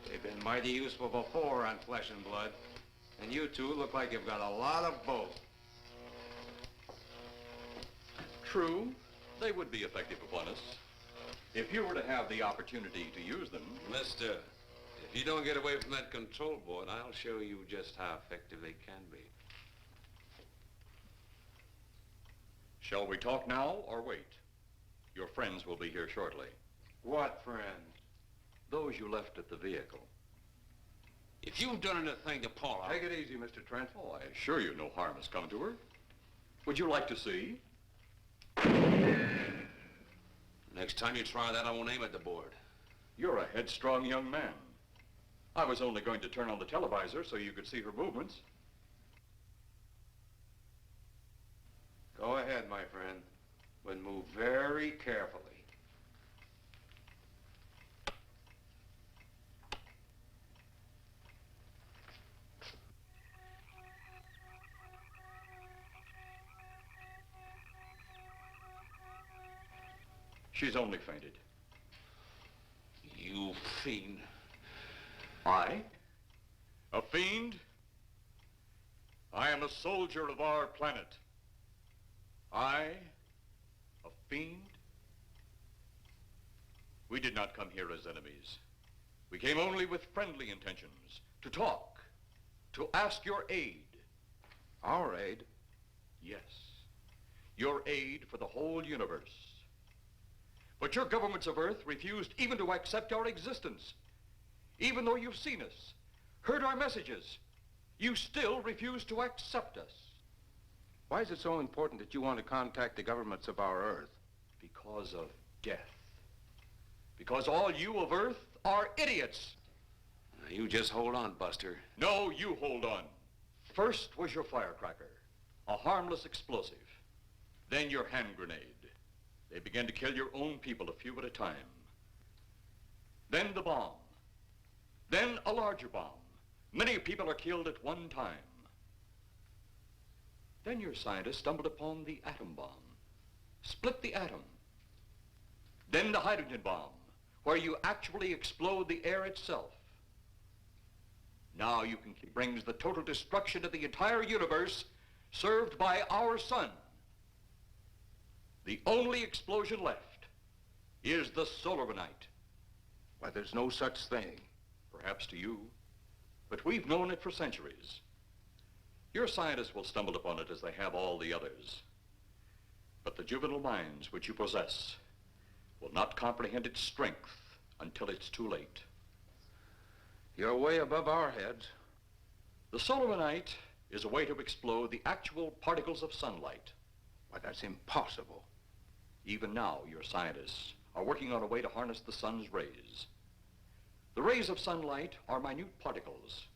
They've been mighty useful before on flesh and blood. And you two look like you've got a lot of both.
True, they would be effective upon us. If you were to have the opportunity to use them.
Mister, if you don't get away from that control board, I'll show you just how effective they can be.
Shall we talk now or wait? Your friends will be here shortly.
What friends?
Those you left at the vehicle.
If you've done anything to Paula...
Take it easy, Mr. Trent.
Oh, I assure you no harm has come to her. Would you like to see?
Next time you try that, I won't aim at the board.
You're a headstrong young man. I was only going to turn on the televisor so you could see her movements.
Go ahead, my friend, but move very carefully.
She's only fainted.
You fiend.
I? A fiend? I am a soldier of our planet. I? A fiend? We did not come here as enemies. We came only with friendly intentions, to talk, to ask your aid.
Our aid?
Yes, your aid for the whole universe. But your governments of Earth refused even to accept our existence. Even though you've seen us, heard our messages, you still refuse to accept us.
Why is it so important that you want to contact the governments of our Earth?
Because of death. Because all you of Earth are idiots.
Now, you just hold on, Buster.
No, you hold on. First was your firecracker, a harmless explosive. Then your hand grenade. They began to kill your own people a few at a time. Then the bomb. Then a larger bomb. Many people are killed at one time. Then your scientists stumbled upon the atom bomb. Split the atom. Then the hydrogen bomb, where you actually explode the air itself. Now you can brings the total destruction of the entire universe served by our sun. The only explosion left is the Solaranite.
Why, there's no such thing.
Perhaps to you, but we've known it for centuries. Your scientists will stumble upon it as they have all the others. But the juvenile minds which you possess will not comprehend its strength until it's too late.
You're way above our heads.
The Solaranite is a way to explode the actual particles of sunlight.
Why, that's impossible.
Even now, your scientists are working on a way to harness the sun's rays. The rays of sunlight are minute particles.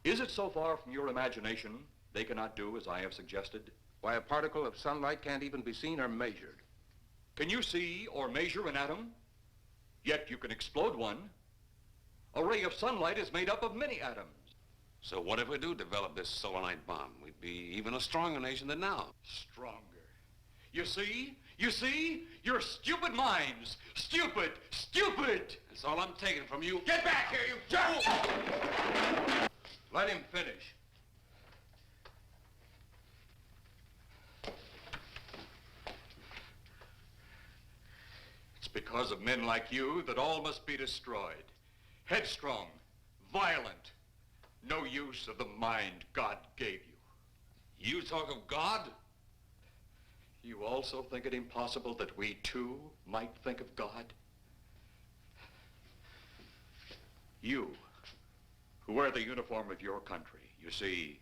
Is it so far from your imagination they cannot do as I have suggested?
Why, a particle of sunlight can't even be seen or measured.
Can you see or measure an atom? Yet you can explode one. A ray of sunlight is made up of many atoms.
So what if we do develop this Solaranite bomb? We'd be even a stronger nation than now.
Stronger. You see? You see? Your stupid minds. Stupid! Stupid!
That's all I'm taking from you.
Get back here, you fool! Let him finish. It's because of men like you that all must be destroyed. Headstrong, violent, no use of the mind God gave you.
You talk of God?
You also think it impossible that we too might think of God? You, who wear the uniform of your country. You see,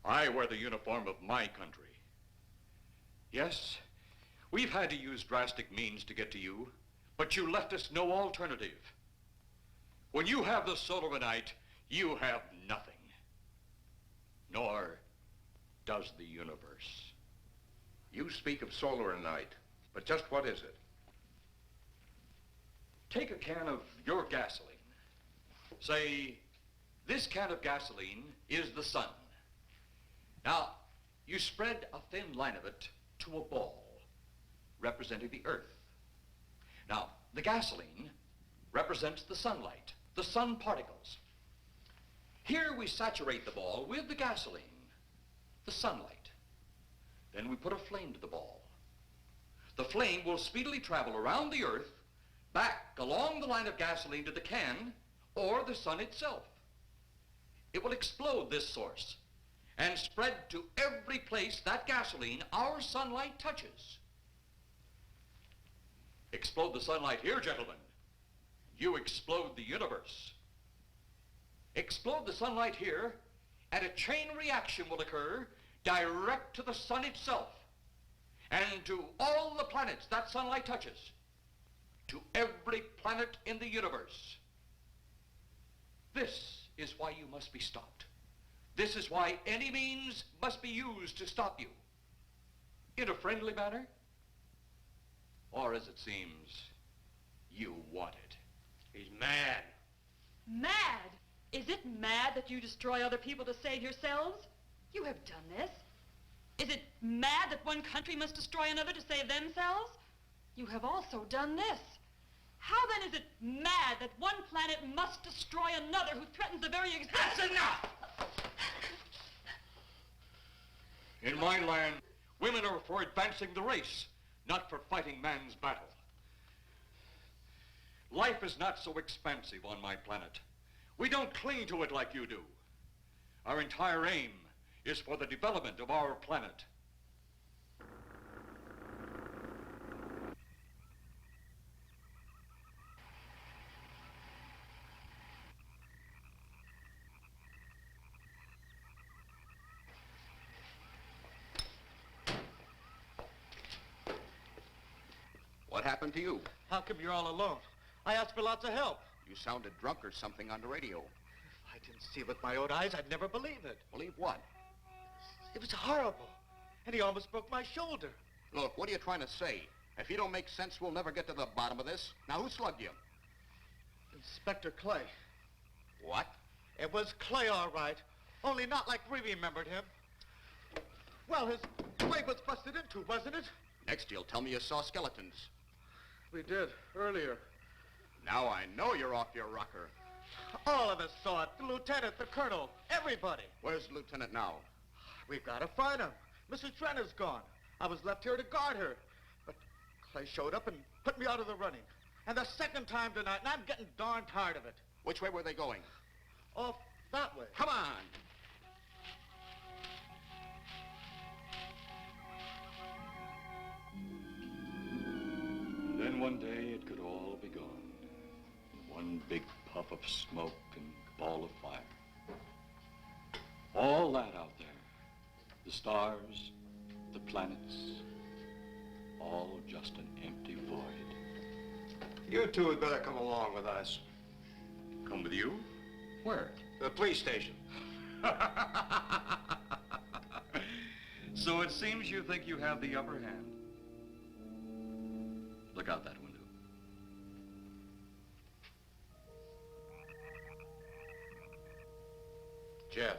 I wear the uniform of my country. Yes, we've had to use drastic means to get to you, but you left us no alternative. When you have the Solaranite, you have nothing. Nor does the universe.
You speak of Solaranite, but just what is it?
Take a can of your gasoline. Say, this can of gasoline is the sun. Now, you spread a thin line of it to a ball, representing the earth. Now, the gasoline represents the sunlight, the sun particles. Here we saturate the ball with the gasoline, the sunlight. Then we put a flame to the ball. The flame will speedily travel around the earth, back along the line of gasoline to the can, or the sun itself. It will explode this source and spread to every place that gasoline, our sunlight, touches. Explode the sunlight here, gentlemen. You explode the universe. Explode the sunlight here, and a chain reaction will occur direct to the sun itself, and to all the planets that sunlight touches, to every planet in the universe. This is why you must be stopped. This is why any means must be used to stop you. In a friendly manner, or as it seems, you want it.
He's mad.
Mad? Is it mad that you destroy other people to save yourselves? You have done this. Is it mad that one country must destroy another to save themselves? You have also done this. How then is it mad that one planet must destroy another who threatens the very existence?
That's enough! In my land, women are for advancing the race, not for fighting man's battle. Life is not so expansive on my planet. We don't cling to it like you do. Our entire aim is for the development of our planet.
What happened to you?
How come you're all alone? I asked for lots of help.
You sounded drunk or something on the radio.
If I didn't see it with my own eyes, I'd never believe it.
Believe what?
It was horrible. And he almost broke my shoulder.
Look, what are you trying to say? If you don't make sense, we'll never get to the bottom of this. Now, who slugged you?
Inspector Clay.
What?
It was Clay, all right. Only not like we remembered him. Well, his leg was busted into, wasn't it?
Next, you'll tell me you saw skeletons.
We did, earlier.
Now I know you're off your rocker.
All of us saw it. The lieutenant, the colonel, everybody.
Where's the lieutenant now?
We've got to find him. Mrs. Trenner's gone. I was left here to guard her. But Clay showed up and put me out of the running. And the second time tonight, and I'm getting darn tired of it.
Which way were they going?
Off that way.
Come on.
And then one day it could all be gone. One big puff of smoke and ball of fire. All that out there. The stars, the planets, all just an empty void.
You two had better come along with us.
Come with you? Where?
The police station.
So it seems you think you have the upper hand. Look out that window.
Jeff.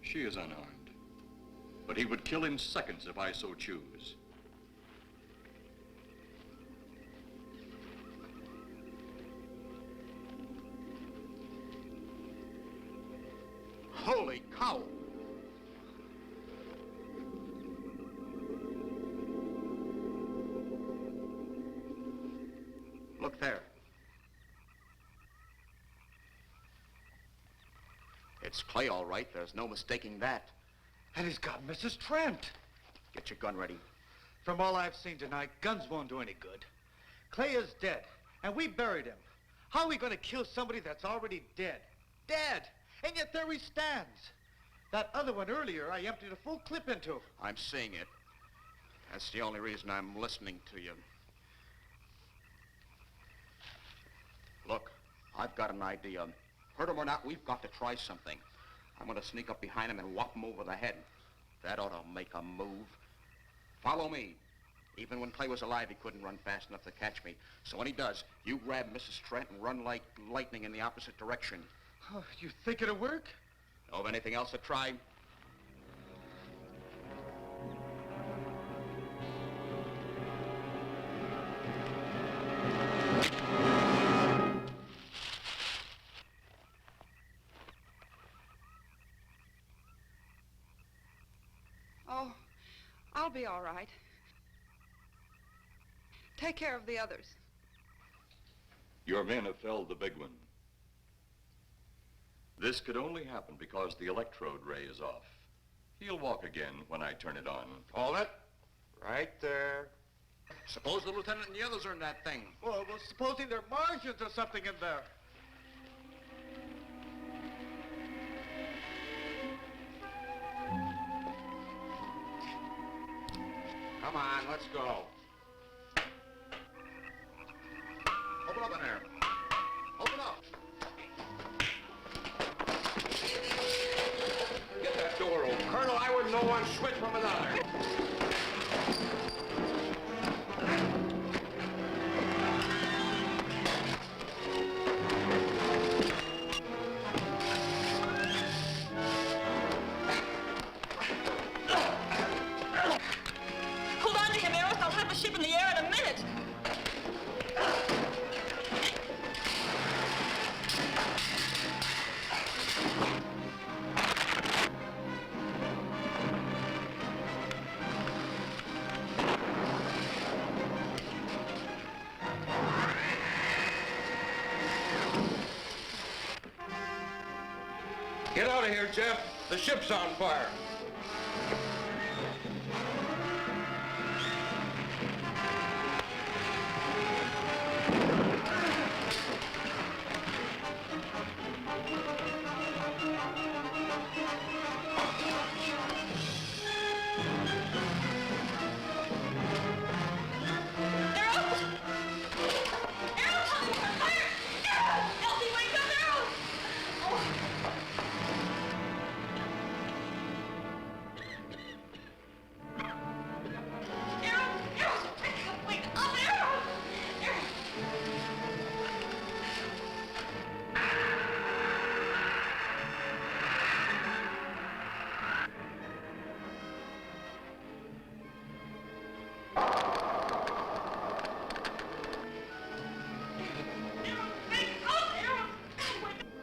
She is unarmed, but he would kill in seconds if I so choose.
Holy cow! Look there. It's Clay, all right. There's no mistaking that.
And he's got Mrs. Trent.
Get your gun ready.
From all I've seen tonight, guns won't do any good. Clay is dead, and we buried him. How are we going to kill somebody that's already dead? Dead! And yet there he stands. That other one earlier, I emptied a full clip into.
I'm seeing it. That's the only reason I'm listening to you. Look, I've got an idea. Hurt him or not, we've got to try something. I'm going to sneak up behind him and whop him over the head. That ought to make a move. Follow me. Even when Clay was alive, he couldn't run fast enough to catch me. So when he does, you grab Mrs. Trent and run like lightning in the opposite direction.
Oh, you think it'll work?
Know of anything else to try?
Oh, I'll be all right. Take care of the others.
Your men have felled the big one. This could only happen because the electrode ray is off. He'll walk again when I turn it on.
Hold it. Right there. Suppose the lieutenant and the others are in that thing.
Well, supposing there are Martians or something in there.
Come on, let's go. Open up in there. Open up. Get that door open. Colonel, I wouldn't know one switch from another.
Hold on to him, Eros. I'll have the ship in the air in a minute.
Get out of here, Jeff. The ship's on fire.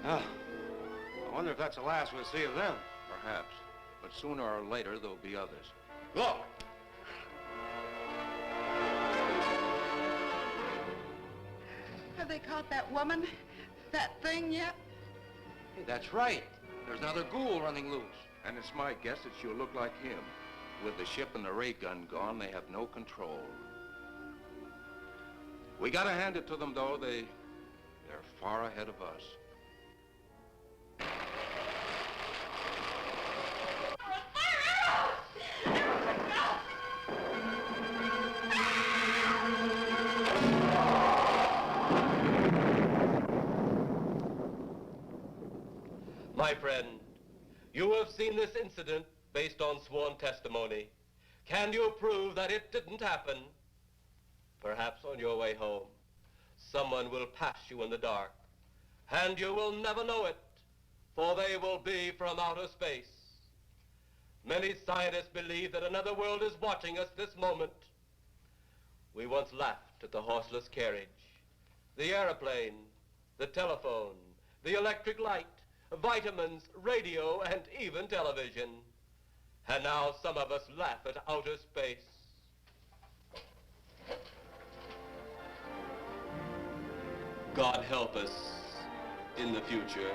Oh, I wonder if that's the last we'll see of them.
Perhaps. But sooner or later, there'll be others.
Look!
Have they caught that woman? That thing yet?
Hey, that's right. There's another ghoul running loose.
And it's my guess that she'll look like him. With the ship and the ray gun gone, they have no control. We gotta hand it to them, though. They're far ahead of us.
My friend, you have seen this incident based on sworn testimony. Can you prove that it didn't happen? Perhaps on your way home, someone will pass you in the dark, and you will never know it, for they will be from outer space. Many scientists believe that another world is watching us this moment. We once laughed at the horseless carriage, the airplane, the telephone, the electric light, vitamins, radio, and even television. And now some of us laugh at outer space. God help us in the future.